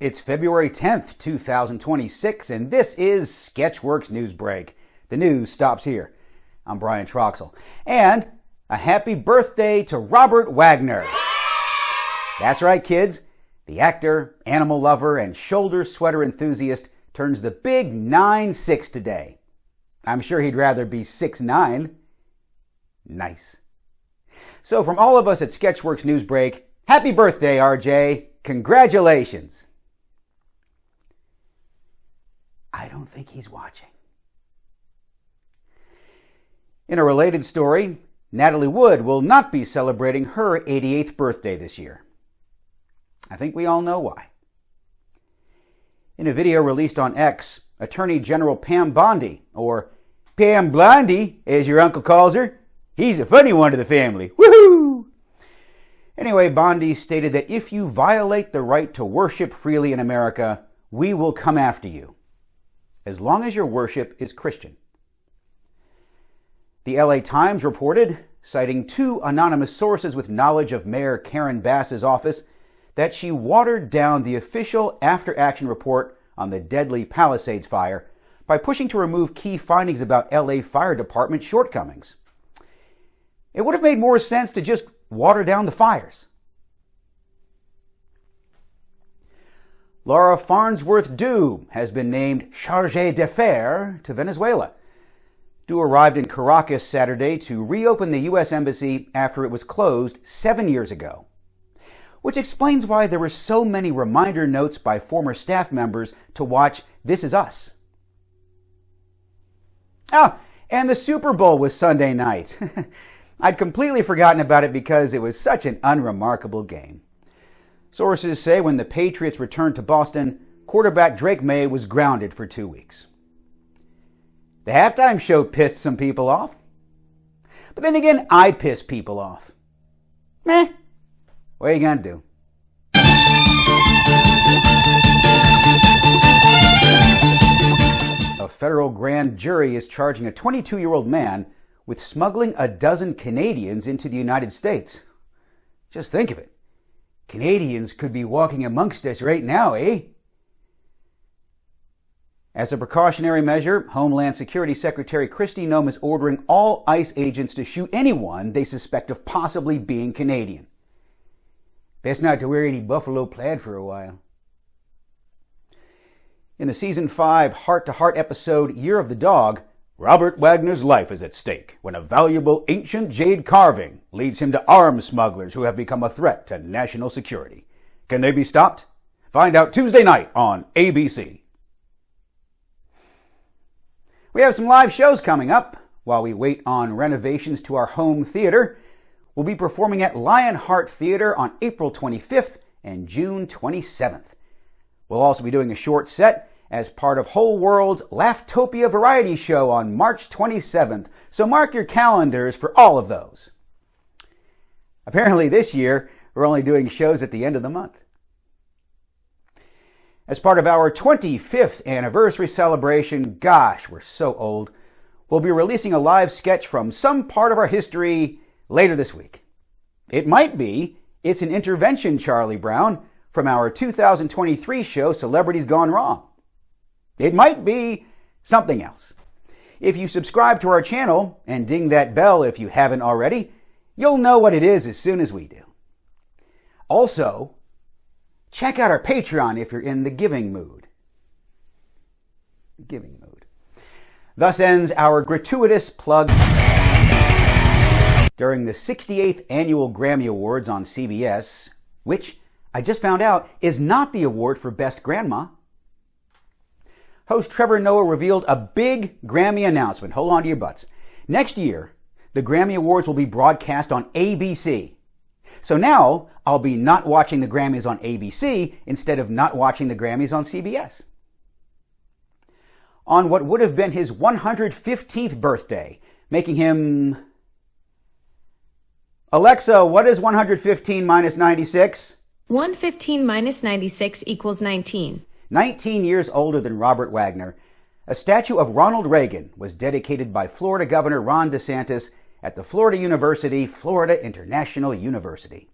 It's February 10th, 2026, and this is Sketchworks NewsBrake. The news stops here. I'm Brian Troxel. And a happy birthday to Robert Wagner. That's right, kids. The actor, animal lover, and shoulder sweater enthusiast turns the big 9-6 today. I'm sure he'd rather be 6'9". Nice. So from all of us at Sketchworks NewsBrake, happy birthday, RJ. Congratulations. I don't think he's watching. In a related story, Natalie Wood will not be celebrating her 88th birthday this year. I think we all know why. In a video released on X, Attorney General Pam Bondi, or Pam Blondie, as your uncle calls her, he's the funny one of the family. Woohoo! Anyway, Bondi stated that if you violate the right to worship freely in America, we will come after you, as long as your worship is Christian. The LA Times reported, citing two anonymous sources with knowledge of Mayor Karen Bass's office, that she watered down the official after-action report on the deadly Palisades fire by pushing to remove key findings about LA Fire Department shortcomings. It would have made more sense to just water down the fires. Laura Farnsworth Dew has been named chargée d'affaires to Venezuela. Dew arrived in Caracas Saturday to reopen the U.S. Embassy after it was closed 7 years ago, which explains why there were so many reminder notes by former staff members to watch This Is Us. Oh, and the Super Bowl was Sunday night. I'd completely forgotten about it because it was such an unremarkable game. Sources say when the Patriots returned to Boston, quarterback Drake May was grounded for 2 weeks. The halftime show pissed some people off. But then again, I piss people off. Meh. What are you going to do? A federal grand jury is charging a 22-year-old man with smuggling a dozen Canadians into the United States. Just think of it. Canadians could be walking amongst us right now, eh? As a precautionary measure, Homeland Security Secretary Kristi Noem is ordering all ICE agents to shoot anyone they suspect of possibly being Canadian. Best not to wear any buffalo plaid for a while. In the Season 5 heart-to-heart episode Year of the Dog, Robert Wagner's life is at stake when a valuable ancient jade carving leads him to arms smugglers who have become a threat to national security. Can they be stopped? Find out Tuesday night on ABC. We have some live shows coming up. While we wait on renovations to our home theater, we'll be performing at Lionheart Theater on April 25th and June 27th. We'll also be doing a short set as part of Whole World's Laughtopia variety show on March 27th, so mark your calendars for all of those. Apparently this year, we're only doing shows at the end of the month. As part of our 25th anniversary celebration, gosh, we're so old, we'll be releasing a live sketch from some part of our history later this week. It might be It's an Intervention, Charlie Brown, from our 2023 show Celebrities Gone Wrong. It might be something else. If you subscribe to our channel and ding that bell if you haven't already, you'll know what it is as soon as we do. Also, check out our Patreon if you're in the giving mood. Thus ends our gratuitous plug. During the 68th Annual Grammy Awards on CBS, which I just found out is not the award for Best Grandma, host Trevor Noah revealed a big Grammy announcement. Hold on to your butts. Next year, the Grammy Awards will be broadcast on ABC. So now, I'll be not watching the Grammys on ABC instead of not watching the Grammys on CBS. On what would have been his 115th birthday, making him... Alexa, what is 115 minus 96? 115 minus 96 equals 19. 19 years older than Robert Wagner, a statue of Ronald Reagan was dedicated by Florida Governor Ron DeSantis at the Florida University, Florida International University.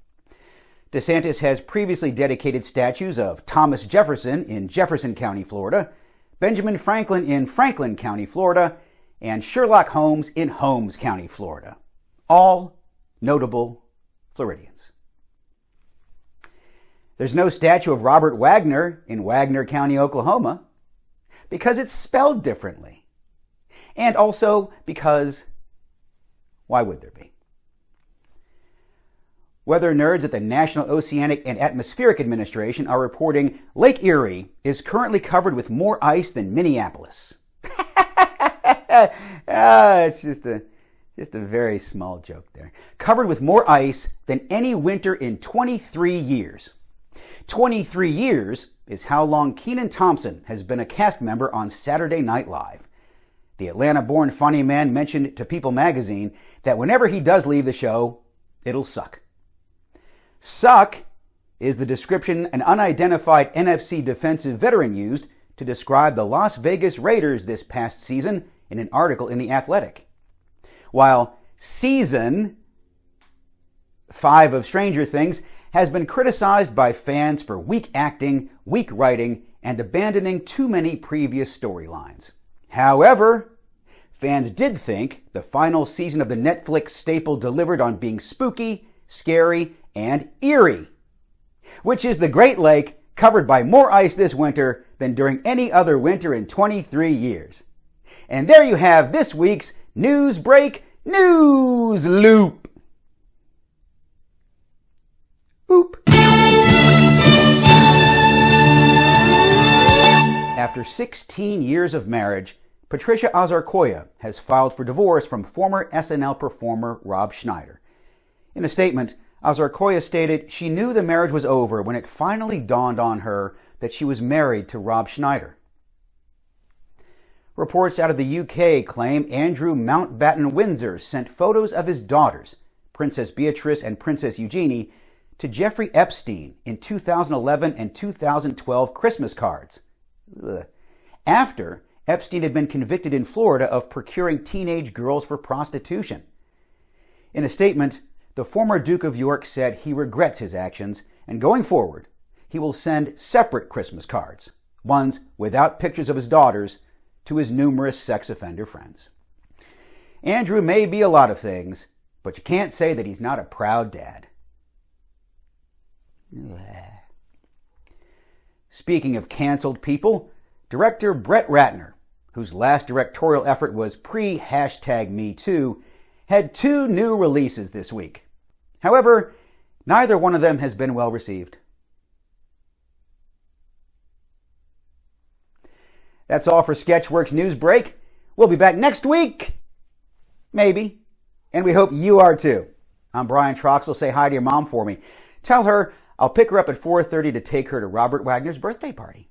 DeSantis has previously dedicated statues of Thomas Jefferson in Jefferson County, Florida, Benjamin Franklin in Franklin County, Florida, and Sherlock Holmes in Holmes County, Florida. All notable Floridians. There's no statue of Robert Wagner in Wagner County, Oklahoma, because it's spelled differently. And also because, why would there be? Weather nerds at the National Oceanic and Atmospheric Administration are reporting Lake Erie is currently covered with more ice than Minneapolis. It's just a very small joke there. Covered with more ice than any winter in 23 years. 23 years is how long Kenan Thompson has been a cast member on Saturday Night Live. The Atlanta-born funny man mentioned to People magazine that whenever he does leave the show, it'll suck. Suck is the description an unidentified NFC defensive veteran used to describe the Las Vegas Raiders this past season in an article in The Athletic. While Season 5 of Stranger Things has been criticized by fans for weak acting, weak writing, and abandoning too many previous storylines. However, fans did think the final season of the Netflix staple delivered on being spooky, scary, and eerie, which is the Great Lake covered by more ice this winter than during any other winter in 23 years. And there you have this week's NewsBrake Noos Loop. Oop. After 16 years of marriage, Patricia Azarkoya has filed for divorce from former SNL performer Rob Schneider. In a statement, Azarkoya stated she knew the marriage was over when it finally dawned on her that she was married to Rob Schneider. Reports out of the UK claim Andrew Mountbatten Windsor sent photos of his daughters, Princess Beatrice and Princess Eugenie, to Jeffrey Epstein in 2011 and 2012 Christmas cards. After Epstein had been convicted in Florida of procuring teenage girls for prostitution. In a statement, the former Duke of York said he regrets his actions, and going forward, he will send separate Christmas cards, ones without pictures of his daughters, to his numerous sex offender friends. Andrew may be a lot of things, but you can't say that he's not a proud dad. Speaking of canceled people, director Brett Ratner, whose last directorial effort was pre-#MeToo, had 2 new releases this week. However, neither one of them has been well received. That's all for Sketchworks NewsBrake. We'll be back next week. Maybe. And we hope you are too. I'm Brian Troxel. Say hi to your mom for me. Tell her I'll pick her up at 4:30 to take her to Robert Wagner's birthday party.